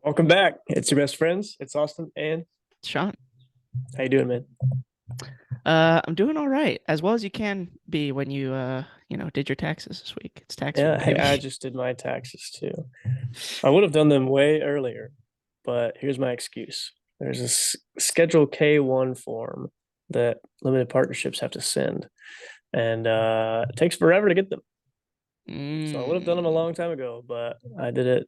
Welcome back. It's your best friends. It's Austin. And Sean, how you doing, man? I'm doing all right, as well as you can be when did your taxes this week. It's tax week, Yeah, hey, I baby. just did my taxes too. I would have done them way earlier, but here's my excuse. There's a Schedule K1 form that limited partnerships have to send, and it takes forever to get them. So I would have done them a Mm, long time ago, but I did it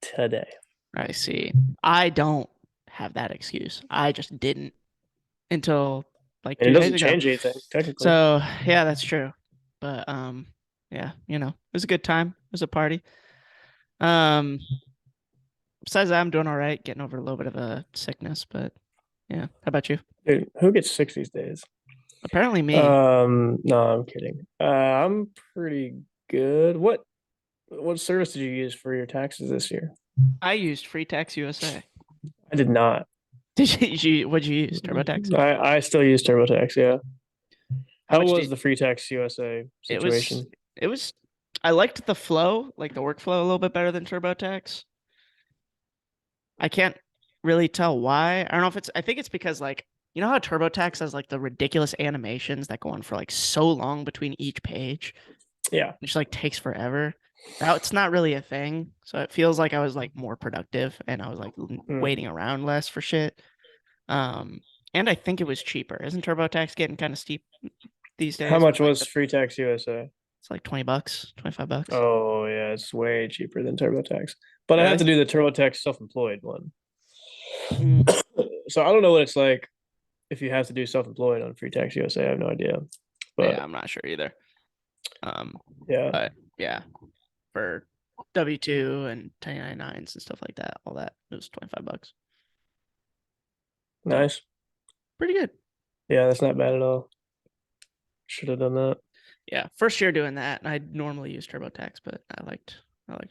today. I see. I don't have that excuse. I just didn't until like And it 2 days doesn't ago. change anything, technically. So yeah, that's true. But yeah, it was a good time. It was a party. Um, Besides that, I'm doing all right, getting over a little bit of a sickness, but yeah. How about you? Dude, who gets sick these days? Apparently me. No, I'm kidding. I'm pretty good. What service did you use for your taxes this year? I used Free Tax USA. I did not. What'd you use? TurboTax? I still use TurboTax. Yeah. How How much was the Free Tax USA it was situation? it was I liked the flow, like the workflow a little bit better than TurboTax. I can't really tell why. I don't know if I think it's because like how TurboTax has like the ridiculous animations that go on for like so long between each page. Yeah. It just like takes forever. Now it's not really a thing. So it feels like I was like more productive and I was like Hmm. waiting around less for shit. Um and I think it was cheaper. Isn't TurboTax getting kind of steep these How days with much like was Free Tax USA? it's like $20, $25. Oh yeah, it's way cheaper than TurboTax. But I have to Really? do the TurboTax self-employed one. Mm, So I don't know what it's like if you have to do self-employed on Free Tax USA. I have no idea. yeah, But I'm not sure either. Um, yeah, but yeah, for W-2 and 1099s and stuff like that, all that, it was $25. So nice. pretty good. Yeah, that's not bad at all. Should have done that. Yeah, first year doing that. I normally use TurboTax, but I liked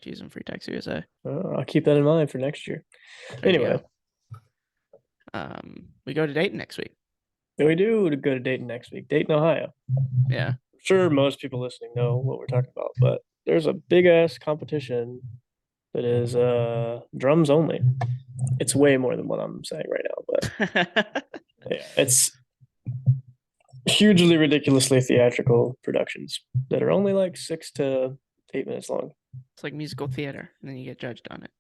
using Free Tax USA. I'll keep that in mind for next year. There you Anyway, go. We go to Dayton next week. we do to go to Dayton next week. Dayton, Ohio. Yeah, Sure, most people listening know what we're talking about, but there's a big ass competition that is drums only. It's way more than what I'm saying right now, but yeah, it's hugely ridiculously theatrical productions that are only like 6 to 8 minutes long. it's like musical theater, and then you get judged on it.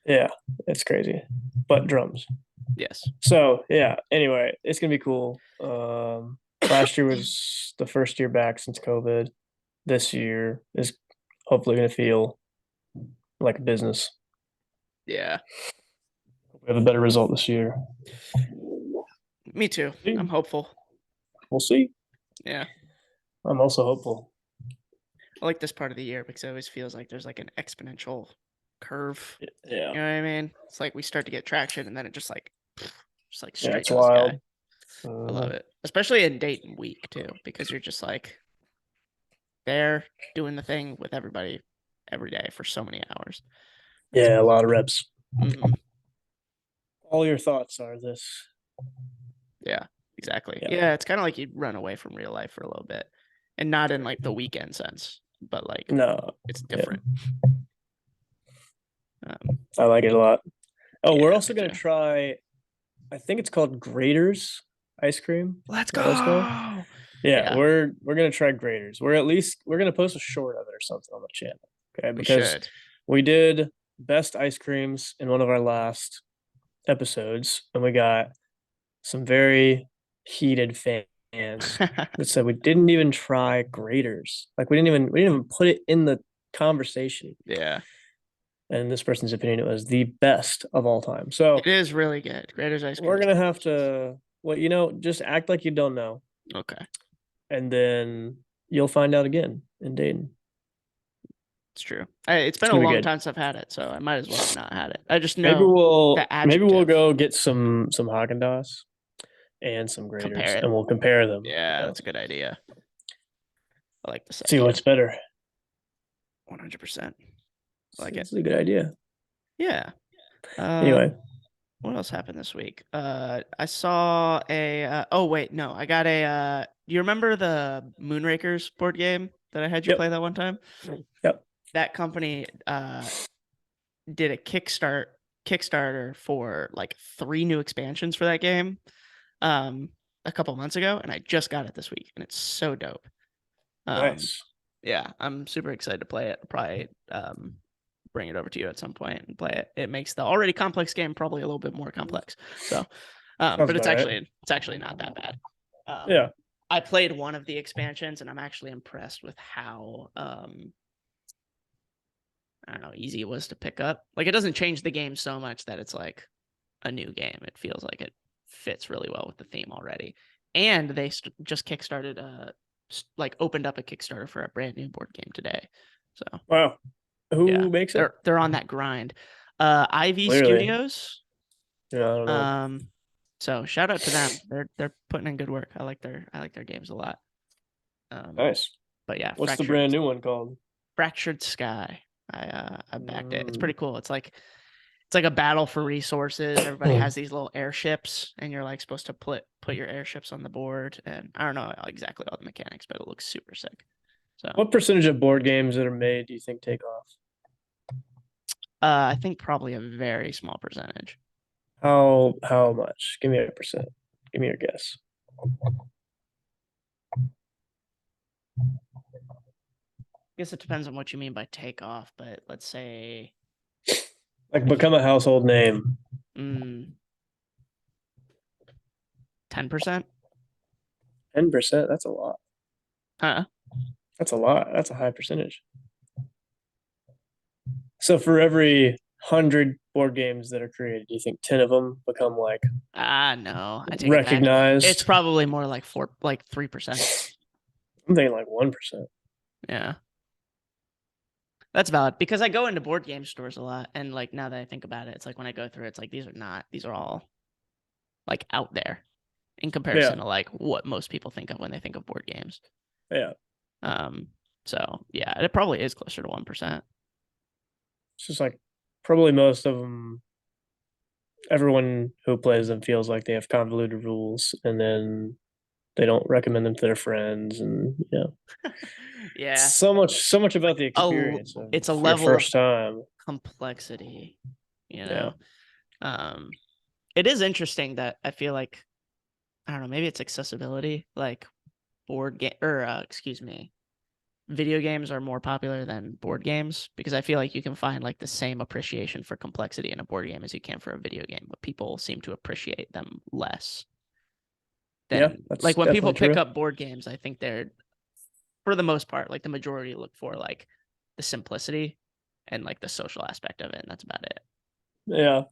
Yeah, it's crazy, but drums. Yes. So yeah. Anyway, it's gonna be cool. Last year was the first year back since COVID. This year is hopefully gonna feel like a business. Yeah, We have a better result this year. me too. I'm hopeful. We'll see. Yeah. I'm also hopeful. I like this part of the year because it always feels like there's like an exponential curve. Yeah, You know what I mean? It's like we start to get traction and then it just like yeah, straight it's to the sky. wild. I love it. Especially in Dayton week too, because you're just like there doing the thing with everybody every day for so many hours. It's Yeah, a lot of reps. mm-hmm. All your thoughts are this. Yeah, exactly. Yeah, Yeah, it's kind of like you run away from real life for a little bit. And not in like the weekend sense, but like no, it's yeah, different. Um, I like it a lot. Oh, we're yeah, also me gonna too. try. I think it's called Graders ice cream. Let's What it's called? go. Yeah, Yeah, we're gonna try Graders. We're gonna post a short of it or something on the channel. Okay, we because should. we did best ice creams in one of our last episodes, and we got some very heated fans that said we didn't even try Graders. Like we didn't even put it in the conversation. Yeah. And in this person's opinion, it was the best of all time. So It is really good. Grater's ice cream we're is gonna have delicious. to, well, just act like you don't know, Okay. and then you'll find out again in Dayton. It's true. It's It's been a gonna be long good. time since I've had it, so I might as well have not had it. I just Maybe know we'll the maybe we'll adjective. go get some Haagen Dazs and some Graders, Compare it. and we'll compare them. Yeah, that's a good idea. I like this See what's idea. better. 100%. I like it. It's a good idea. Yeah. Anyway, What else happened this week? I saw a oh wait, no, I got a you remember the Moonrakers board game that I had you yep, play that one time? yep. That company did a Kickstarter for like 3 new expansions for that game a couple months ago, and I just got it this week, and it's so dope. Nice. Yeah, I'm super excited to play it. I'll probably bring it over to you at some point and play it. It makes the already complex game probably a little bit more complex. So, but it's actually not that bad. Yeah. I played one of the expansions, and I'm actually impressed with how I don't know, easy it was to pick up. Like, it doesn't change the game so much that it's like a new game. It feels like it fits really well with the theme already. And they just kickstarted like opened up a Kickstarter for a brand new board game today. So Wow. Who yeah, makes it? they're on that grind. Ivy Clearly. Studios. Yeah, I don't know. So shout out to them. They're putting in good work. I like their games a lot. Nice. But yeah, What's the brand new one called? Fractured Sky. I backed it. It's pretty cool. It's like a battle for resources. Everybody has these little airships, and you're like supposed to put your airships on the board. And I don't know exactly all the mechanics, but it looks super sick. So What percentage of board games that are made do you think take off? I think probably a very small percentage. How much? Give me a percent. Give me your guess. I guess it depends on what you mean by take off, but let's say Like become a household name. 10%. 10%. That's a lot. Huh? That's a lot. That's a high percentage. So for every 100 board games that are created, do you think 10 of them become like No, I take it back. recognized? It's probably more like 3%. I'm thinking like 1%. Yeah. That's valid because I go into board game stores a lot, and like now that I think about it, it's like when I go through, it's like these are all like out there in comparison to like what most people think of when they think of board games. Yeah. So yeah, it probably is closer to 1%. It's just like probably most of them, everyone who plays them feels like they have convoluted rules, and then they don't recommend them to their friends, and Yeah. so much about the experience of It's a your level first of time. complexity, you Yeah. know. It is interesting that I feel like, I don't know, maybe it's accessibility, like video games are more popular than board games because I feel like you can find like the same appreciation for complexity in a board game as you can for a video game, but people seem to appreciate them less Yeah, than that's like when people definitely pick true. up board games. I think they're, for the most part, like the majority look for like the simplicity and like the social aspect of it, and that's about it. Yeah.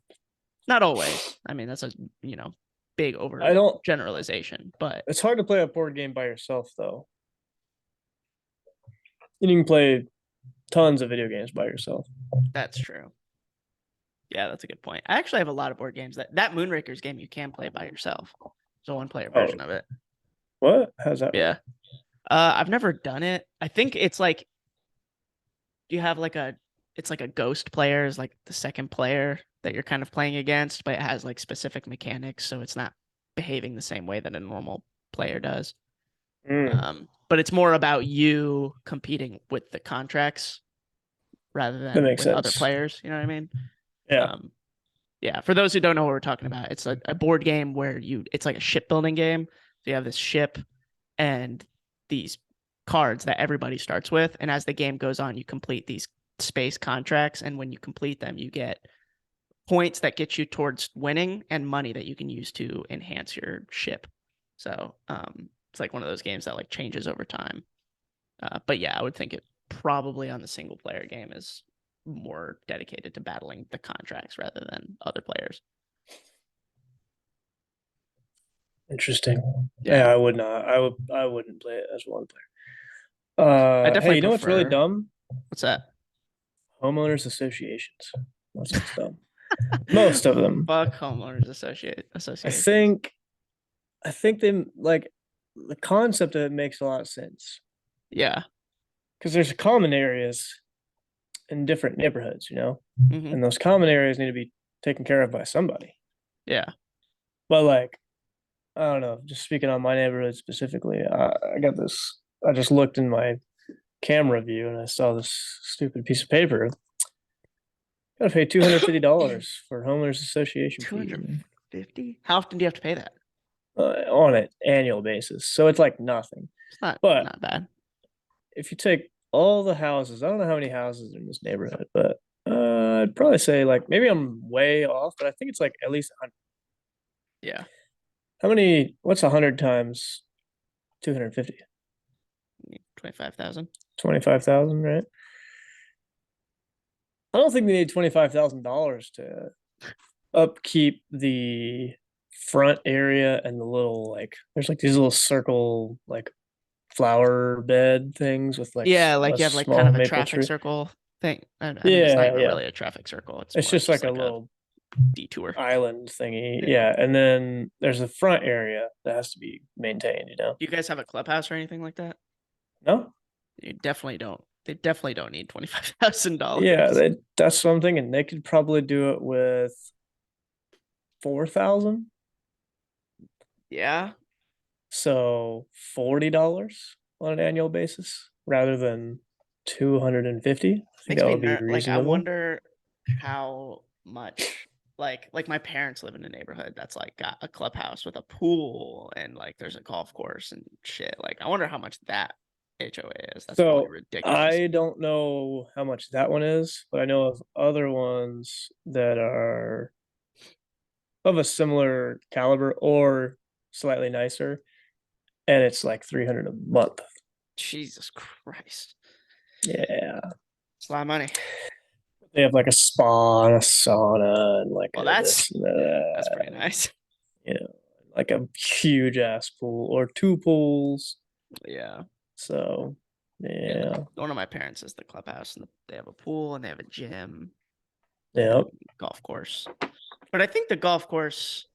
Not always. I mean, that's a big I don't generalization, but It's hard to play a board game by yourself though. And you can play tons of video games by yourself. that's true. Yeah, that's a good point. I actually have a lot of board games that Moonrakers game you can play by yourself. It's a one-player version of it. What? How's that Yeah. work? I've never done it. I think it's like you have like it's like a ghost player is like the second player that you're kind of playing against, but it has like specific mechanics, so it's not behaving the same way that a normal player does. But it's more about you competing with the contracts rather That than makes with other sense. players. You know what I mean? Yeah. Yeah. For those who don't know what we're talking about, it's a board game where it's like a shipbuilding game. So you have this ship and these cards that everybody starts with, and as the game goes on, you complete these space contracts, and when you complete them, you get points that get you towards winning and money that you can use to enhance your ship. So it's like one of those games that like changes over time. But yeah, I would think it probably on the single player game is more dedicated to battling the contracts rather than other players. Interesting. Yeah, Yeah, I would not. I wouldn't play it as one player. I Hey, definitely you know what's really prefer. dumb? What's that? Homeowners associations. That's what's dumb. Most of them. Fuck homeowners I associations. think I think they like the concept of it makes a lot of sense. Yeah. Because there's common areas in different neighborhoods, Mm-hmm. and those common areas need to be taken care of by somebody. Yeah. But like, I don't know, just speaking on my neighborhood specifically, I got this. I just looked in my camera view and I saw this stupid piece of paper. Gotta pay $250 for homeowners association fee 250? How often do you have to pay that? on an annual basis. So it's like nothing. It's not But not bad. if you take all the houses, I don't know how many houses are in this neighborhood, but I'd probably say like maybe I'm way off, but I think it's like at least 100. Yeah. How many? What's 100 times 250? 25,000. 25,000, right? I don't think they need $25,000 to upkeep the front area and the little like there's like these little circle like flower bed things with like Yeah, a like you have like kind small of a maple traffic tree. circle thing. I mean, it's not Yeah, even yeah. really a traffic circle. It's It's more just just like a like a little detour. island thingy. Yeah. Yeah, and then there's a front area that has to be maintained, you know. Do you guys have a clubhouse or anything like that? No? You definitely don't. They definitely don't need $25,000. Yeah, that's something and they could probably do it with 4,000. Yeah. So $40 on an annual basis rather than 250. I think Makes that me would be like I reasonable. wonder how much like my parents live in a neighborhood that's like got a clubhouse with a pool and like there's a golf course and shit. Like I wonder how much that HOA is. That's probably So ridiculous. I don't know how much that one is, but I know of other ones that are of a similar caliber or slightly nicer, and it's like 300 a month. Jesus Christ. Yeah. It's a lot of money. They have like a spa and a sauna and like Well, a this and that's pretty that, nice. you know, like a huge ass pool or two pools. Yeah. So, Yeah. yeah. One of my parents is the clubhouse and they have a pool and they have a gym and Yeah. golf course. But I think the golf course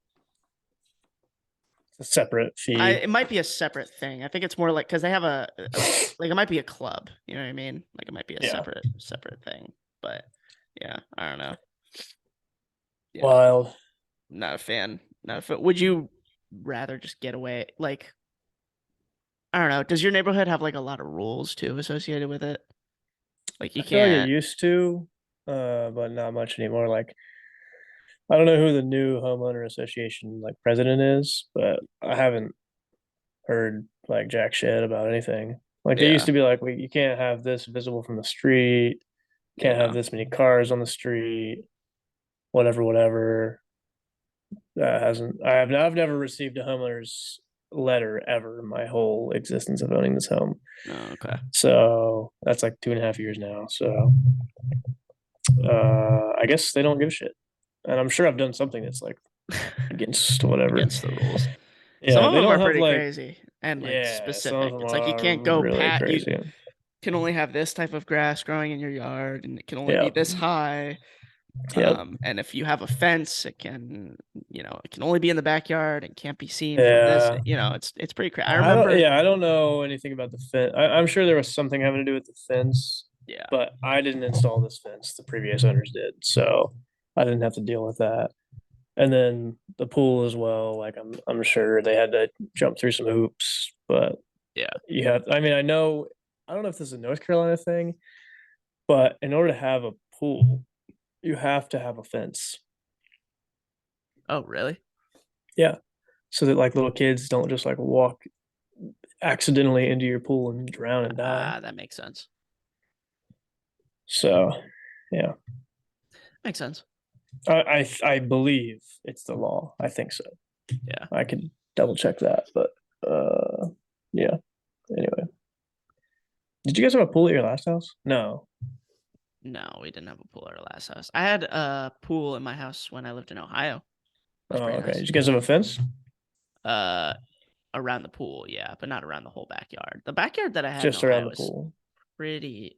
It's a separate fee. it might be a separate thing. I think it's more like because they have a like it might be a club. You know what I mean? Like it might be a Yeah. separate thing. But yeah, I don't know. Yeah, Wild. not a fan. Not a fan. Would you rather just get away? Like I don't know. Does your neighborhood have like a lot of rules too associated with it? Like you I feel like it can't. used to, but not much anymore. Like I don't know who the new homeowner association like president is, but I haven't heard like jack shit about anything. Like they used Yeah, to be like, you can't have this visible from the street, can't have yeah. this many cars on the street, whatever, whatever. That hasn't. I've never received a homeowner's letter ever in my whole existence of owning this home. Oh, okay. So that's like 2.5 years now. So I guess they don't give a shit. And I'm sure I've done something that's like against whatever. Against the rules. Some Yeah, of they them are don't have pretty like, crazy and like yeah, some of specific. them It's like you are can't go really pat you crazy. can only have this type of grass growing in your yard and it can only be Yeah, this high. yep, And if you have a fence, it can, it can only be in the backyard and can't be seen from this. yeah. It's pretty crazy. I remember, Yeah, I don't know anything about the fence. I'm sure there was something having to do with the fence, yeah, but I didn't install this fence. The previous owners did, so I didn't have to deal with that. And then the pool as well. Like I'm sure they had to jump through some hoops, but yeah. you have. I mean, I know. I don't know if this is a North Carolina thing, but in order to have a pool, you have to have a fence. Oh, really? Yeah, so that like little kids don't just like walk accidentally into your pool and drown and die. Ah, that makes sense. So, yeah, Makes sense. I believe it's the law. I think so. Yeah. I could double check that, but yeah. Anyway, did you guys have a pool at your last house? No. No, we didn't have a pool at our last house. I had a pool in my house when I lived in Ohio. It was Oh, pretty okay. nice. Did you guys have a fence? Uh, Around the pool, yeah, but not around the whole backyard. The backyard that I had in Just around Ohio the pool. pretty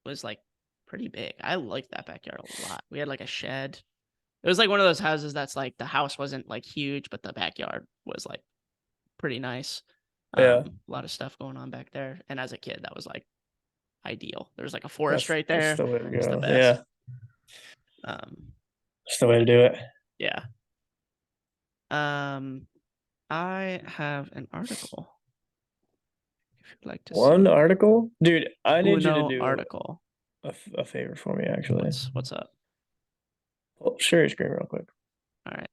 was like pretty big. I liked that backyard a lot. We had like a shed. It was like one of those houses that's like the house wasn't like huge, but the backyard was like pretty nice. Yeah, A lot of stuff going on back there. And as a kid, that was like ideal. There was like a forest that's right that's there. the way to It's the go. best. Yeah, Um, that's the way to but do it. yeah. Um, I have an article if you'd like to One see. article, dude. I need you to Uno do article. a favor for me, actually. What's up? share your screen real quick. All right.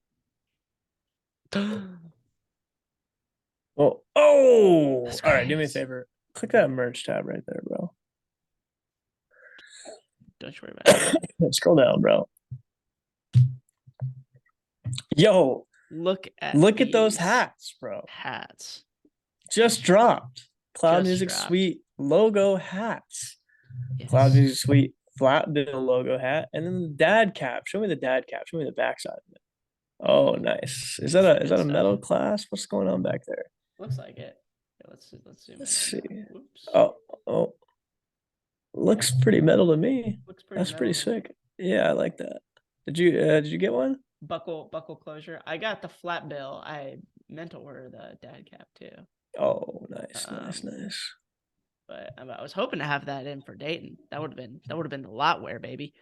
Oh, That's all right. Do me a crazy. favor. Click that merch tab right there, bro. Don't you worry about it. Scroll down, bro. Yo, Look at look at those these hats, bro. hats. Just dropped. Cloud Just Music dropped. Suite logo hats. Cloud Yes. Music Suite flat bill logo hat, and then the dad cap. Show me the dad cap. Show me the backside of it. Oh, nice. Is that That's the is good that a stuff. metal class? What's going on back there? Looks like it. Yeah, let's zoom Let's in on see. that. Whoops. Oh, oh, looks pretty metal to me. Looks pretty That's pretty metal to me. sick. Yeah, I like that. Did you get one? Buckle closure. I got the flat bill. I meant to order the dad cap too. Oh, nice, nice, Um, nice. but I was hoping to have that in for Dayton. That would have been the lot wear, baby.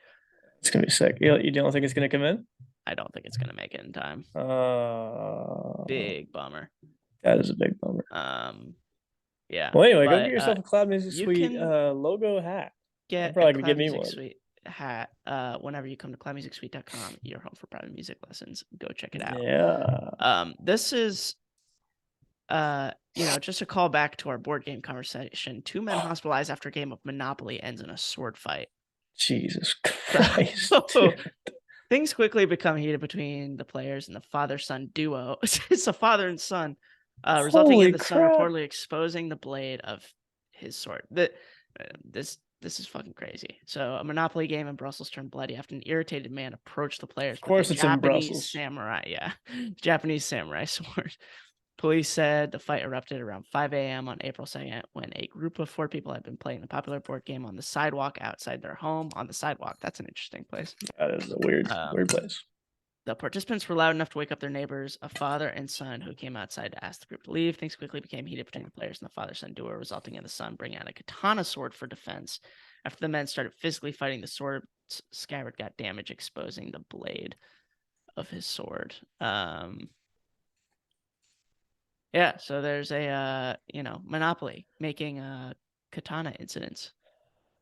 It's gonna be sick. You don't think it's gonna come in? I don't think it's gonna make it in time. Uh, Big bummer. that is a big bummer. Yeah. Well, anyway, go get But yourself a Cloud Music you Suite can logo hat. I'm get a probably gonna Cloud give me Music one. Suite hat whenever you come to cloudmusicsuite.com, your home for private music lessons. Go check it out. Yeah. This is just a call back to our board game conversation. 2 men hospitalized after a game of Monopoly ends in a sword fight. Jesus Christ. So things quickly become heated between the players and the father-son duo. It's a father and son, resulting in Holy the son crap. reportedly exposing the blade of his sword. This is fucking crazy. So a Monopoly game in Brussels turned bloody after an irritated man approached the players Of with a course it's in Japanese Brussels. samurai. Yeah, Japanese samurai sword. Police said the fight erupted around 5 a.m. on April 2nd when a group of 4 people had been playing the popular board game on the sidewalk outside their home. On the sidewalk, that's an interesting place. That is a weird place. The participants were loud enough to wake up their neighbors, a father and son, who came outside to ask the group to leave. Things quickly became heated between the players and the father-son duo, resulting in the son bringing out a katana sword for defense. After the men started physically fighting, the sword's scabbard got damaged, exposing the blade of his sword. Yeah, so there's a Monopoly making katana incidents.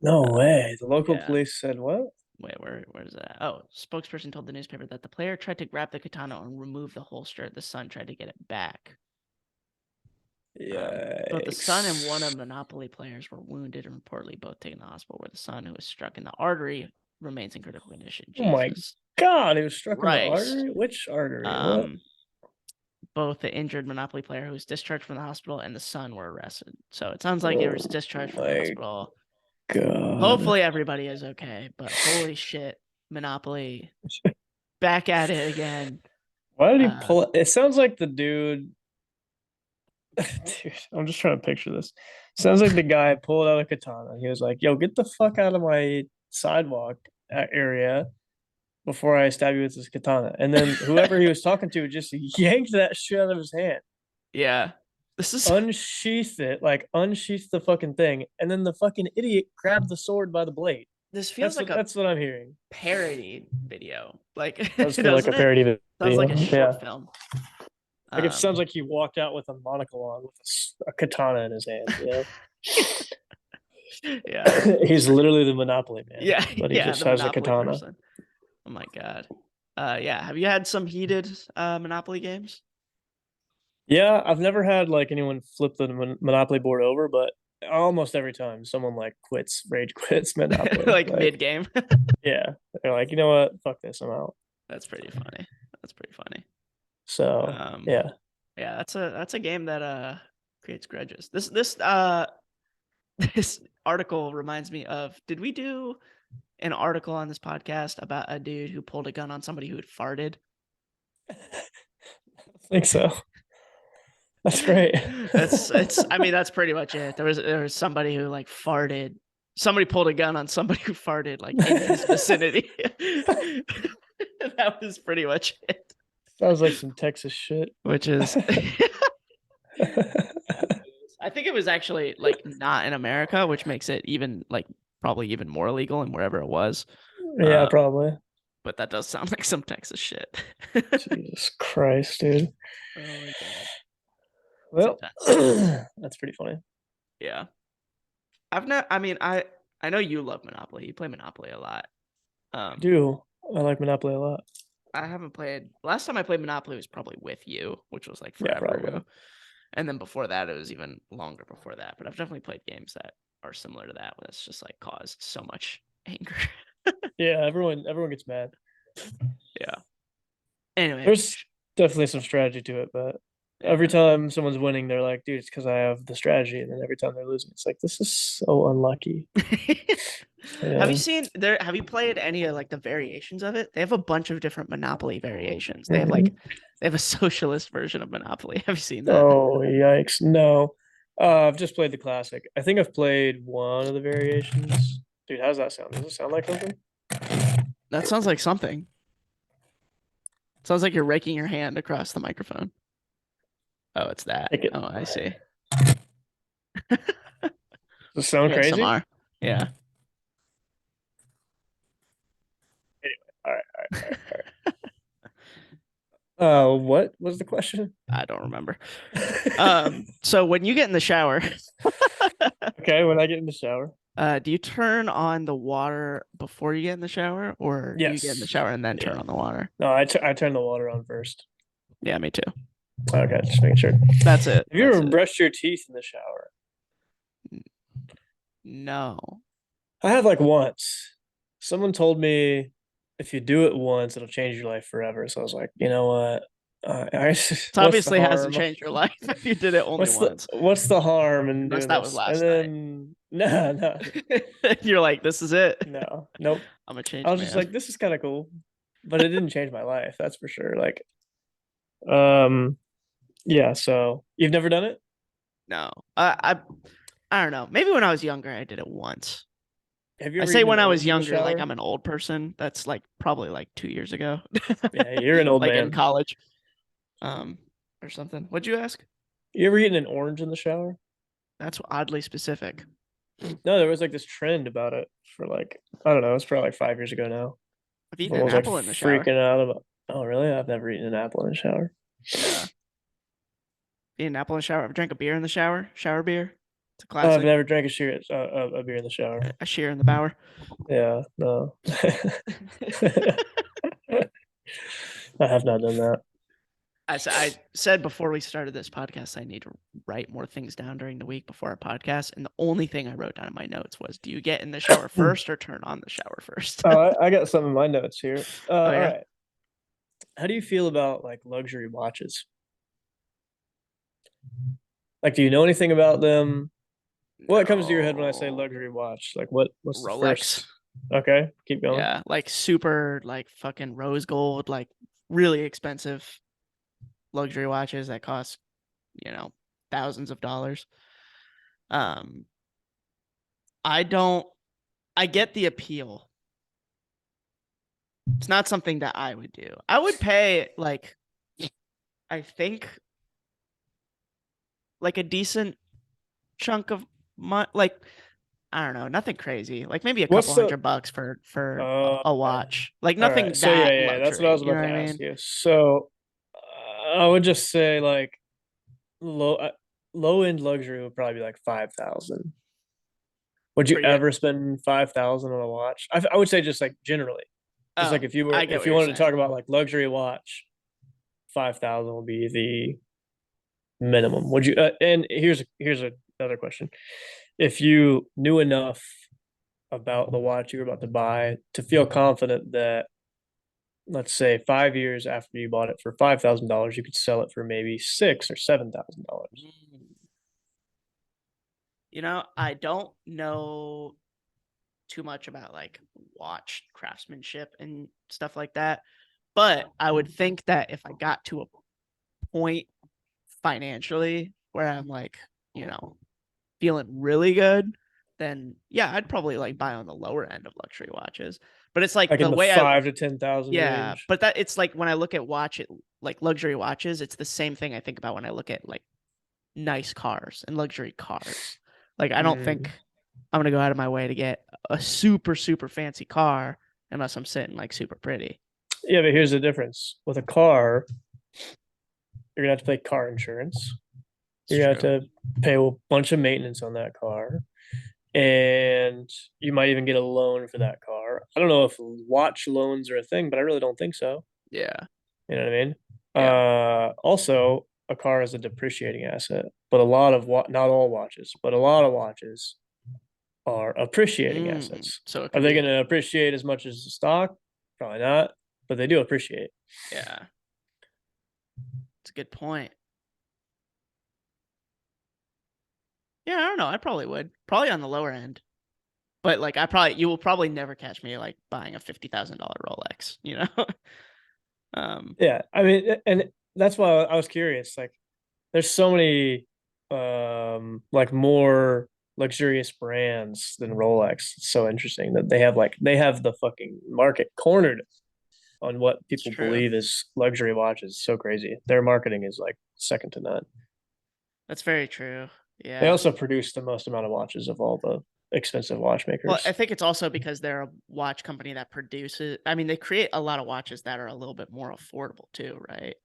No way. The local Yeah. police said what? Wait, where's that? Oh, spokesperson told the newspaper that the player tried to grab the katana and remove the holster. The son tried to get it back. Both the son and one of Yikes. the Monopoly players were wounded and reportedly both taken to the hospital, where the son, who was struck in the artery, remains in critical condition. Oh my Jesus God, he was struck in the Christ. artery? Which artery? What? Both the injured Monopoly player who was discharged from the hospital and the son were arrested. So it sounds like he Oh was discharged from the my hospital. God. Hopefully everybody is okay, but holy shit, Monopoly back at it again. Why did he pull it? It sounds like the dude. Dude, I'm just trying to picture this. Sounds like the guy pulled out a katana. He was like, "Yo, get the fuck out of my sidewalk area before I stab you with this katana." And then whoever he was talking to just yanked that shit out of his hand, Yeah. This is unsheathed it, like unsheathed the fucking thing, and then the fucking idiot grabbed the sword by the blade. this feels like a That's what I'm hearing. parody video. Like It does feel like a doesn't it? parody Sounds video. like a short Yeah. film. Like it sounds like he walked out with a monocle on with a katana in his hand, you know? Yeah. He's literally the Monopoly man, Yeah, but he yeah, just the has a Monopoly katana. person. Oh my god. Yeah. Have you had some heated Monopoly games? Yeah, I've never had like anyone flip the Monopoly board over, but almost every time someone like rage quits Monopoly. Like Like, mid game. yeah, they're like, you know what? Fuck this, I'm out. That's pretty funny. That's pretty funny. So yeah, Yeah, that's a game that creates grudges. This this article reminds me of, did we do an article on this podcast about a dude who pulled a gun on somebody who had farted? I think so. That's great. It's I mean that's pretty much it. There was somebody who like farted. Somebody pulled a gun on somebody who farted like in his vicinity. That was pretty much it. Sounds like some Texas shit. Which is I think it was actually like not in America, which makes it even like probably even more illegal in wherever it was. Yeah, probably. But that does sound like some Texas shit. Jesus Christ, dude. Oh my god. Well, that's pretty funny. Yeah. I know you love Monopoly. You play Monopoly a lot. I do. I like Monopoly a lot. I haven't played. Last time I played Monopoly was probably with you, which was like Yeah, forever probably. ago. And then before that, it was even longer before that. But I've definitely played games that are similar to that, where it's just like caused so much anger. Yeah, everyone gets mad. Yeah. Anyway, There's definitely some strategy to it, but every yeah. time someone's winning, they're like, dude, it's because I have the strategy. And then every time they're losing, it's like, this is so unlucky. Have you Yeah. seen there? Have you played any of like the variations of it? They have a bunch of different Monopoly variations. Mhm. They have a socialist version of Monopoly. Have you seen that? Oh, yikes. No. I've just played the classic. I think I've played one of the variations. Dude, how's that sound? Does it sound like something? That sounds like something. Sounds like you're raking your hand across the microphone. Oh, it's that. Take it. Oh, I see. Does it sound crazy? ASMR. Yeah. Anyway, all right, all right, all right, all right. What was the question? I don't remember. So when you get in the shower, Okay, when I get in the shower. do you turn on the water before you get in the shower, or do you get in the Yes. shower and then turn Yeah. on the water? No, I turn the water on first. Yeah, me too. Okay, just making sure. That's it. Have you That's ever it. brushed your teeth in the shower? No. I have like once. Someone told me if you do it once, it'll change your life forever. So I was like, you know what? It what's the obviously hasn't harm? changed your life if you did it only once. What's the harm in Unless doing that was this? And last night. then no, no, You're like, this is it. no, nope. I'm a I changed was just man. like, this is kind of cool, but it didn't change my life. That's for sure. Like, um, yeah. So you've never done it? No. I don't know. Maybe when I was younger, I did it once. Have you I ever say eaten when an I was orange in the younger, like shower? I'm an old person. That's like probably like 2 years ago, Yeah, you're an old like in man. college, um, or something. What'd you ask? You ever eaten an orange in the shower? That's oddly specific. No, there was like this trend about it for like I don't know, it's probably like 5 years ago now. I've eaten Everyone an was like apple in the shower. freaking out about. Oh, really? I've never eaten an apple in the shower. Yeah, eaten an apple in the shower. I've drank a beer in the shower. Shower beer. It's a I've classic. never drank a beer in the shower. A sheer in the bower. Yeah, no, I have not done that. I said before we started this podcast, I need to write more things down during the week before our podcast. And the only thing I wrote down in my notes was, do you get in the shower first or turn on the shower first? Oh, I got some in my notes here. Oh, All yeah. right. How do you feel about like luxury watches? Like, do you know anything about them? What comes to your head when I say No. luxury watch? Like, what's the Rolex. first? Okay, keep going. Yeah. Like super, like fucking rose gold, like really expensive luxury watches that cost, you know, thousands of dollars. Um, I don't, I get the appeal. It's not something that I would do. I would pay like, I think like a decent chunk of money, like I don't know, nothing crazy. Like maybe a What's couple the $100 for a Okay. watch. Like All right. nothing So yeah, that yeah, that's what I luxury. was You know about what to I ask mean? you. So I would just say like low low end luxury would probably be like 5,000. Would you For your ever spend 5,000 on a watch? I would say just like generally, just like oh, I get if what you you're wanted to saying. talk about like luxury watch, 5,000 would be the minimum. Would you? And here's another question: if you knew enough about the watch you were about to buy to feel confident that let's say 5 years after you bought it for $5,000, you could sell it for maybe six or $7,000. Mm. You know, I don't know too much about like watch craftsmanship and stuff like that, but I would think that if I got to a point financially where I'm like, you know, feeling really good, then yeah, I'd probably like buy on the lower end of luxury watches. But it's like Like the in the way I 5 to 10,000 yeah, range. but that it's like when I look at watch it like luxury watches, it's the same thing I think about when I look at like nice cars and luxury cars. Like I don't think Mm. I'm gonna go out of my way to get a super super fancy car unless I'm sitting like super pretty. Yeah, but here's the difference. With a car, you're gonna have to pay car insurance. It's You're gonna have true. to pay a bunch of maintenance on that car. And you might even get a loan for that car. are. I don't know if watch loans are a thing, but I really don't think so. Yeah. You know what I mean? Yeah. Also, a car is a depreciating asset, but a lot of not all watches, but a lot of watches are appreciating assets. So it Are could they be going to appreciate as much as the stock? Probably not, but they do appreciate. yeah. It's a good point. Yeah, I don't know. I probably would. Probably on the lower end. But like you will probably never catch me like buying a $50,000 Rolex, you know? Um, Yeah, I mean, and that's why I was curious. Like, there's so many like more luxurious brands than Rolex. It's so interesting that they have the fucking market cornered on what it's people true. believe is luxury watches. So crazy. Their marketing is like second to none. That's very true. They Yeah. also produce the most amount of watches of all the expensive Well, I watchmakers. think it's also because they're a watch company that produces, I mean, they create a lot of watches that are a little bit more affordable too, right?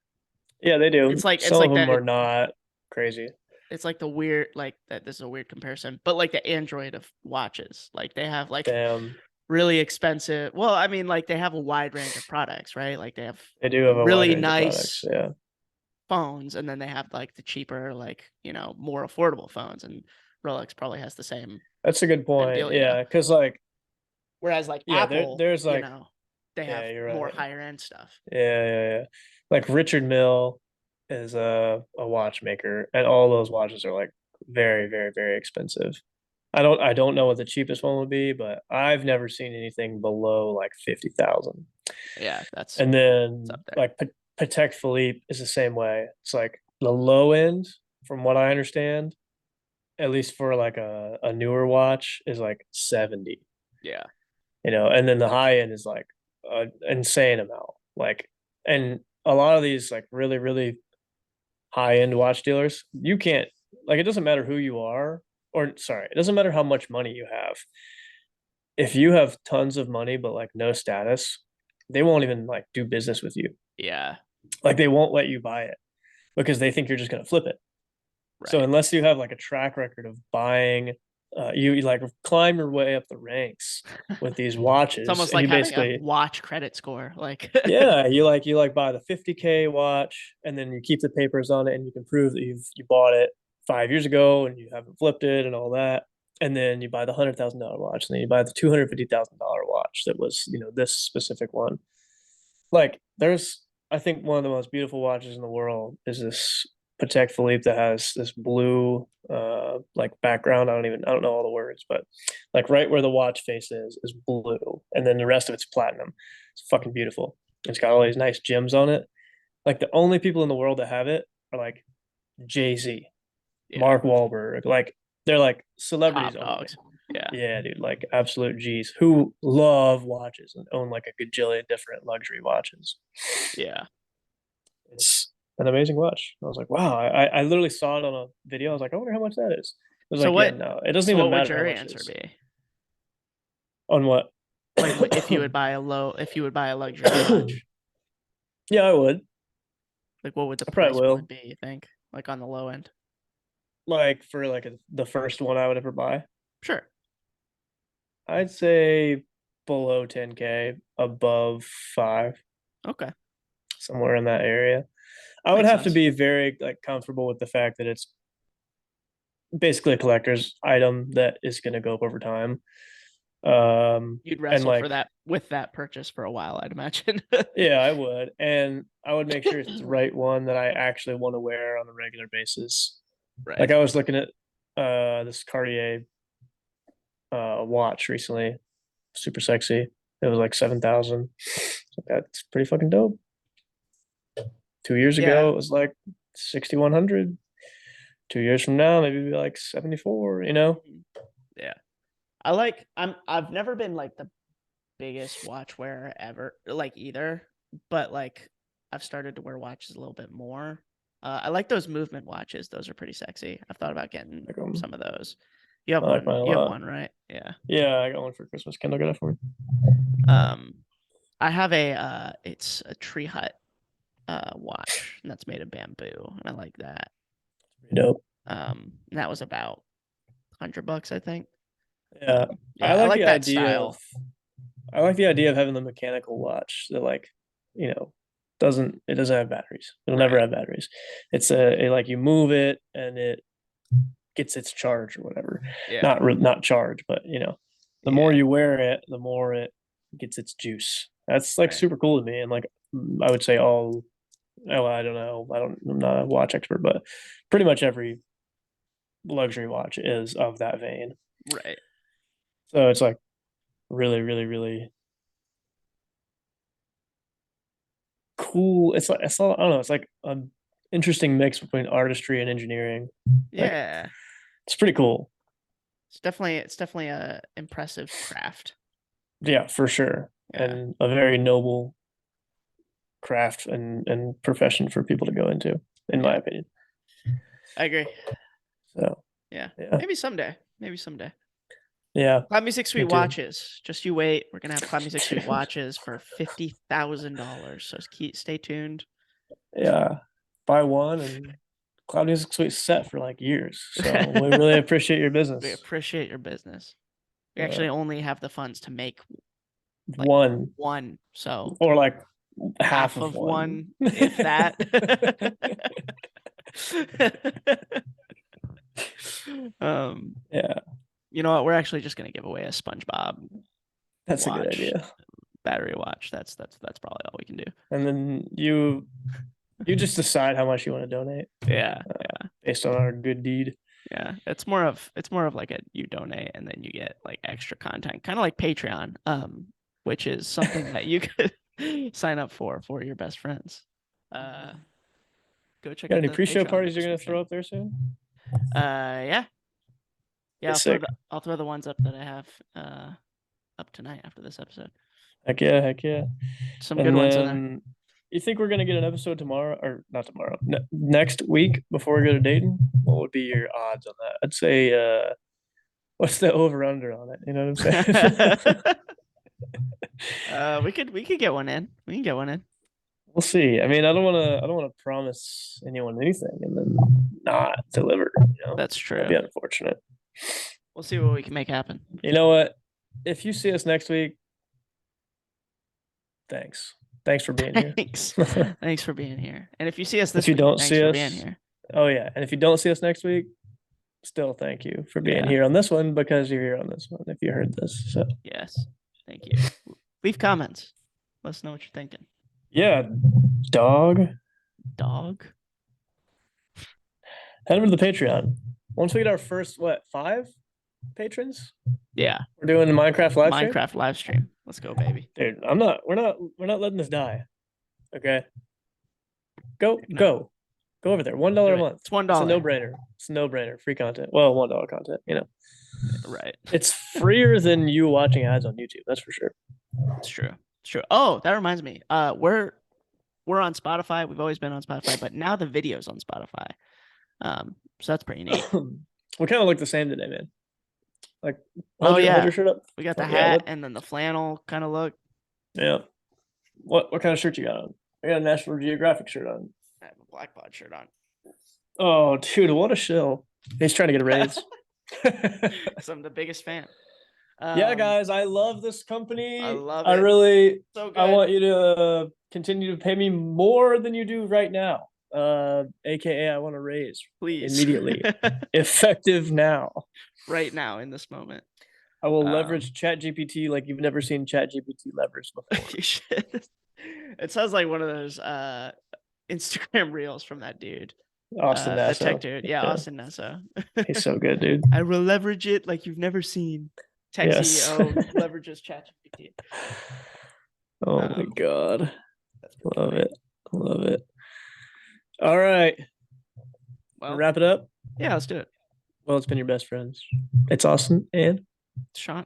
Yeah, they It's do. like it's Some of like them that are not crazy. it's like the weird like that this is a weird comparison, but like the Android of watches. Like they have like Damn, really expensive. Well, I mean, like they have a wide range of products, right? Like they have they do have a wide really range of products. nice Yeah, phones, and then they have like the cheaper, like more affordable phones. And Rolex probably has the that's a good same point. dealio. Yeah, because like, Whereas like yeah, Apple, there's like, they yeah, have you're more right. higher end stuff. Yeah. Like Richard Mill is a watchmaker, and all those watches are like very expensive. I don't know what the cheapest one would be, but I've never seen anything below like 50,000. Yeah, And it's up then there. like Patek Philippe is the same way. It's like the low end, from what I understand, at least for like a newer watch, is like 70. Yeah. And then the high end is like an insane amount. Like, and a lot of these like really high end watch dealers, you can't like it doesn't matter who you are, or sorry, it doesn't matter how much money you have. If you have tons of money but like no status, they won't even like do business with you. Yeah. Like they won't let you buy it because they think you're just gonna flip it. So Right. unless you have like a track record of buying, you like climb your way up the ranks with these It's watches, almost and like you having a basically watch credit score. Like yeah, you like buy the 50K watch and then you keep the papers on it and you can prove that you bought it 5 years ago and you haven't flipped it and all that. And then you buy the $100,000 watch and then you buy the $250,000 watch that was, this specific one. Like there's I think one of the most beautiful watches in the world is this Patek Philippe that has this blue like background. I don't know all the words, but like right where the watch face is blue, and then the rest of it's platinum. It's fucking beautiful. It's got all these nice gems on it. Like the only people in the world that have it are like Jay-Z, yeah, Mark Wahlberg. Like they're like celebrities top only. dogs. Yeah. Yeah, dude, like absolute G's who love watches and own like a gajillion different luxury watches. Yeah. It's an amazing watch. I was like, wow. I literally saw it on a video. I was like, I wonder how much that is. It was So like, yeah, what no, it doesn't so even what would matter how your much it answer is. be? On what? Like if you would buy a luxury watch, Yeah, I would. like what would the I probably price point will. be, you think? Like on the low end? Like for like the first one I would ever buy, Sure. I'd say below 10K, above five, Okay. somewhere in that area. I would Makes have to sense. be very like comfortable with the fact that it's basically a collector's item that is going to go up over time. You'd And wrestle for like that with that purchase for a while, I'd imagine. yeah, I would. And I would make sure it's the right one that I actually want to wear on a regular basis. Like Right. I was looking at this Cartier watch recently, super sexy. It was like 7,000. That's pretty fucking dope. 2 years ago, Yeah. it was like 6,100. 2 years from now, maybe it'd be like 74. Mhm. Yeah. I've never been like the biggest watch wearer ever, like either, but like I've started to wear watches a little bit more. I like those movement watches. Those are pretty sexy. I've thought about getting Like some of those. I like mine a You have lot. one, right? Yeah. Yeah, I got one for Christmas. Kendall got it for me. Um, I have it's a tree hut watch, and that's made of bamboo, and I like that. Pretty dope. And that was about $100, I think. Yeah, I Yeah, I like like the that idea of style. I like the idea of having the mechanical watch that like, you know, doesn't have batteries. It'll never Right. have batteries. Like you move it and it gets its charge or whatever. Yeah. Not charge, but the more Yeah. you wear it, the more it gets its juice. That's like Right. super cool to me. And like I would say all oh, I don't know. I'm not a watch expert, but pretty much every luxury watch is of that vein. Right. So it's like really, really, really cool. It's all I don't know. It's like an interesting mix between artistry and engineering. Like Yeah. it's pretty cool. It's definitely a impressive craft. Yeah, for sure. Yeah. And a very noble craft and profession for people to go into, in Yeah. my opinion. I agree. So Yeah. yeah, Maybe someday. Maybe someday. yeah, Cloud Music me Suite too. watches. Just you wait. We're gonna have Cloud Music Suite Dude, watches for $50,000. So stay tuned. yeah, buy one and Cloud Music Suite set for like years. So we really appreciate your We business. appreciate your business. We Yeah, actually only have the funds to make like one one, so or like half half of of one. one, if that. um, Yeah, you know what? We're actually just gonna give away a SpongeBob that's a good watch, idea. battery watch. That's probably all we can do. And then you just decide how much you want to donate Yeah, based on our good deed. yeah. It's more of like a you donate and then you get like extra content, kind of like Patreon, which is something that you could sign up for your best friends. Uh, go check Got out any the pre-show Patreon parties you're gonna throw description. up there soon? Yeah, yeah. It's sick. I'll throw the ones up that I have up tonight after this episode. Heck yeah, heck yeah. Some good And ones in there. then you think we're gonna get an episode tomorrow or not tomorrow? Next week before we go to Dayton? What would be your odds on that? I'd say what's the over under on it? You know what I'm saying? We could get one in. We can get one in. We'll see. I mean, I don't wanna promise anyone anything and then not deliver, That's That'd true. be unfortunate. We'll see what we can make happen. You know what? If you see us next week, thanks. Thanks for being here. Thanks. Thanks for being here. And if you see us If this you week, don't thanks see for being us, here. oh yeah. And if you don't see us next week, still thank you for being Yeah. here on this one because you're here on this one if you heard this. So Yes. Thank you. Leave comments. Let us know what you're thinking. yeah, dog. Dog. Head over to the Patreon. Once we get our first five patrons, Yeah. we're doing the Minecraft live stream. Minecraft live stream. Let's go, baby. Dude, we're not letting this die. Okay. Go No. go over there. $1 a month. It's $1. It's a no-brainer. It's a no-brainer. Free content. Well, $1 content, Right. It's freer than you watching ads on YouTube, that's for sure. It's true. It's true. Oh, that reminds me. We're on Spotify. We've always been on Spotify, but now the video's on Spotify. So that's pretty neat. We kind of look the same today, man. Like, hold your shirt up. We got the Yeah, hat and then the flannel kind of look. Yeah. What kind of shirt you got on? I got a National Geographic shirt on. I have a Black Pod shirt on. Oh, dude, what a shill. He's trying to get a raise. So I'm the biggest fan. Yeah, guys, I love this company. I love I it. really, So good. I want you to continue to pay me more than you do right now. AKA I want to raise Please. immediately. Effective now. Right now in this moment. I will leverage ChatGPT like you've never seen ChatGPT leverage before. You should. It sounds like one of those Instagram reels from that dude. Austin The Nasso. tech dude. Yeah, Austin Nasso. He's so good, dude. I will leverage it like you've never seen. Tech Yes. CEO leverages ChatGPT. Oh my god. Love it. Love it. All right. Well, wrap it up. Yeah, let's do it. Well, it's been your best friends. It's Austin and Sean.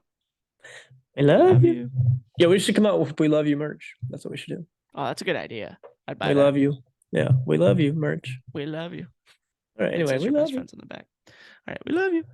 I love you. Yeah, we should come out with "We Love You" merch. That's what we should do. Oh, that's a good idea. I'd buy We that. love you. Yeah, we love you merch. We love you. All right. Anyway, we your love best you. friends in the back. All right, we love you.